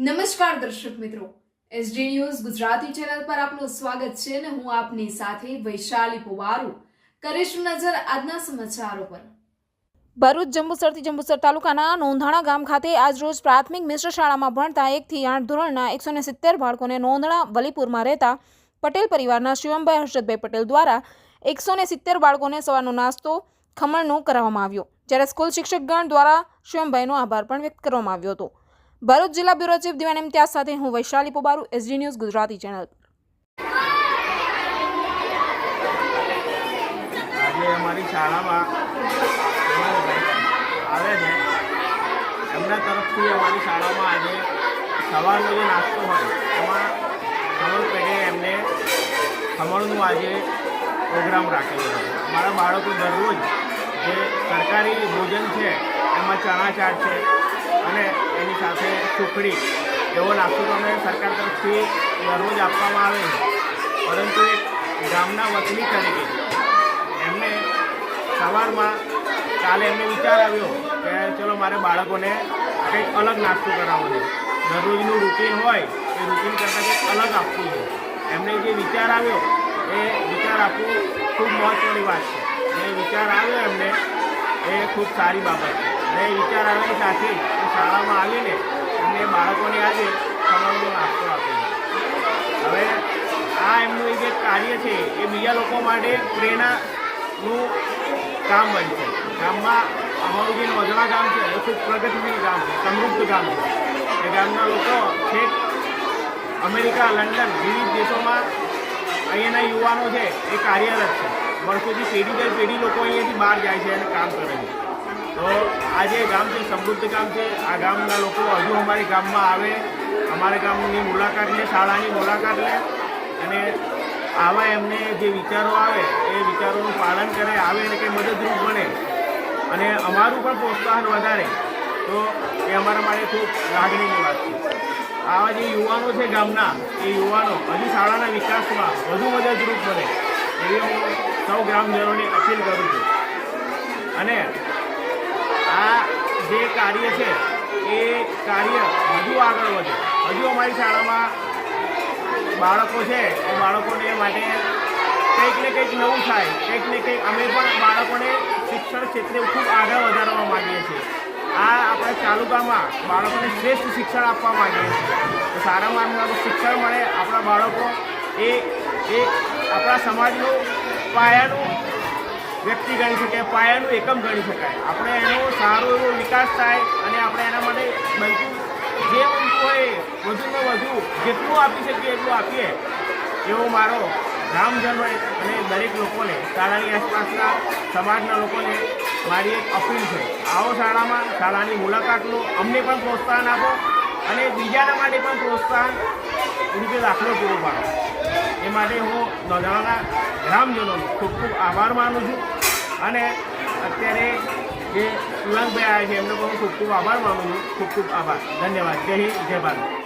નમસ્કાર દર્શક મિત્રો, એસડી ન્યૂઝ ગુજરાતી ચેનલ પર આપનું સ્વાગત છે અને હું આપની સાથે વૈશાલી પુવારુ કરીશું નજર આજના સમાચારો પર। ભરૂચ જંબુસરથી જંબુસર તાલુકાના નોંધાણા ગામ ખાતે આજરોજ પ્રાથમિક મિશ્ર શાળામાં ભણતા 1 થી 8 ધોરણના 170 બાળકોને નોંધણા વલીપુરમાં રહેતા પટેલ પરિવારના શિવમભાઈ હર્ષદભાઈ પટેલ દ્વારા 170 બાળકોને સવારનો નાસ્તો ખમણનો કરાવવામાં આવ્યો, જ્યારે સ્કૂલ શિક્ષકગણ દ્વારા શિવમભાઈનો આભાર પણ વ્યક્ત કરવામાં આવ્યો હતો। ભરૂચ જિલ્લા બ્યુરો ચીફ દિવાન ઇમ્તિયાઝ સાથે હું Vaishali Pubaru, S D news Gujarati channel. આજે અમારી શાળામાં આવે છે એમના તરફથી અમારી શાળામાં આજે સવારનો જે નાસ્તો હોય એમાં ખમણ પેટે એમને ખમણનું આજે પ્રોગ્રામ રાખેલો છે। અમારા બાળકો દરરોજ જે સરકારી ભોજન છે એમાં ચણા ચાટ છે અને એની સાથે સુખડી એવો નાસ્તો તમે સરકાર તરફથી દરરોજ આપવામાં આવે છે, પરંતુ એક ગામના વતની તરીકે એમને સવારમાં કાલે એમને વિચાર આવ્યો કે ચલો મારે બાળકોને કંઈક અલગ નાસ્તો કરાવવો છે। દરરોજનું રૂટીન હોય એ રૂટીન કરતાં કંઈક અલગ આપવું છે। એમને જે વિચાર આવ્યો એ વિચાર આપવું ખૂબ મહત્ત્વની વાત છે। એ વિચાર આવ્યો એમને એ ખૂબ સારી બાબત છે અને એ વિચાર આવ્યાની સાથે શાળામાં આવીને એમને બાળકોને આજે ખમણનો નાસ્તો આપ્યો છે। હવે આ એમનું જે કાર્ય છે એ બીજા લોકો માટે પ્રેરણાનું કામ બનશે। ગામમાં અમારું જે નોંધણા ગામ છે એ ખૂબ પ્રગતિશીલ ગામ છે, સમૃદ્ધ ગામ છે। એ ગામના લોકો છેક અમેરિકા, લંડન વિવિધ દેશોમાં અહીંયાના યુવાનો છે એ કાર્યરત છે। વર્ષોથી પેઢી દર પેઢી લોકો અહીંયાથી બહાર જાય છે અને કામ કરે છે। તો આ જે ગામ છે સમૃદ્ધ ગામ છે। આ ગામના લોકો હજુ અમારી ગામમાં આવે, અમારા ગામની મુલાકાત લે, શાળાની મુલાકાત લે અને આવા એમને જે વિચારો આવે એ વિચારોનું પાલન કરે, આવે અને કંઈ મદદરૂપ બને અને અમારું પણ પ્રોત્સાહન વધારે, તો એ અમારા માટે ખૂબ લાગણીની વાત છે। આવા જે યુવાનો છે ગામના, એ યુવાનો હજુ શાળાના વિકાસમાં વધુ મદદરૂપ બને એવી હું સૌ ગ્રામજનોને અપીલ કરું છું। અને આ જે કાર્ય છે એ કાર્ય હજુ આગળ વધે, હજુ અમારી શાળામાં બાળકો છે એ બાળકોને માટે કંઈક ને કંઈક નવું થાય, કંઈક ને કંઈક અમે પણ બાળકોને શિક્ષણ ક્ષેત્રે ખૂબ આગળ વધારવા માગીએ છીએ। આ આપણા તાલુકામાં બાળકોને શ્રેષ્ઠ શિક્ષણ આપવા માગીએ છીએ। તો સારામાં સારું શિક્ષણ મળે, આપણા બાળકો એ આપણા સમાજનું પાયાનું વ્યક્તિ ગણી શકાય, પાયાનું એકમ ગણી શકાય। આપણે એનો સારો એવો વિકાસ થાય અને આપણે એના માટે બનતું જે બનતું હોય વધુમાં વધુ જેટલું આપી શકીએ એટલું આપીએ, એવો મારો ગ્રામજનો અને દરેક લોકોને, શાળાની આસપાસના સમાજના લોકોને મારી એક અપીલ છે। આવો શાળામાં, શાળાની મુલાકાત લો, અમને પણ પ્રોત્સાહન આપો અને બીજાના માટે પણ પ્રોત્સાહન રૂપે દાખલો પૂરો પાડો। એ માટે હું નોંધાણાના ગ્રામજનોનો ખૂબ ખૂબ આભાર માનું છું અને અત્યારે જે શિવાંગભાઈ આવ્યા છે એમનો પણ હું ખૂબ ખૂબ આભાર માનું છું। ખૂબ ખૂબ આભાર, ધન્યવાદ। જય હિન્દ, જય ભારત।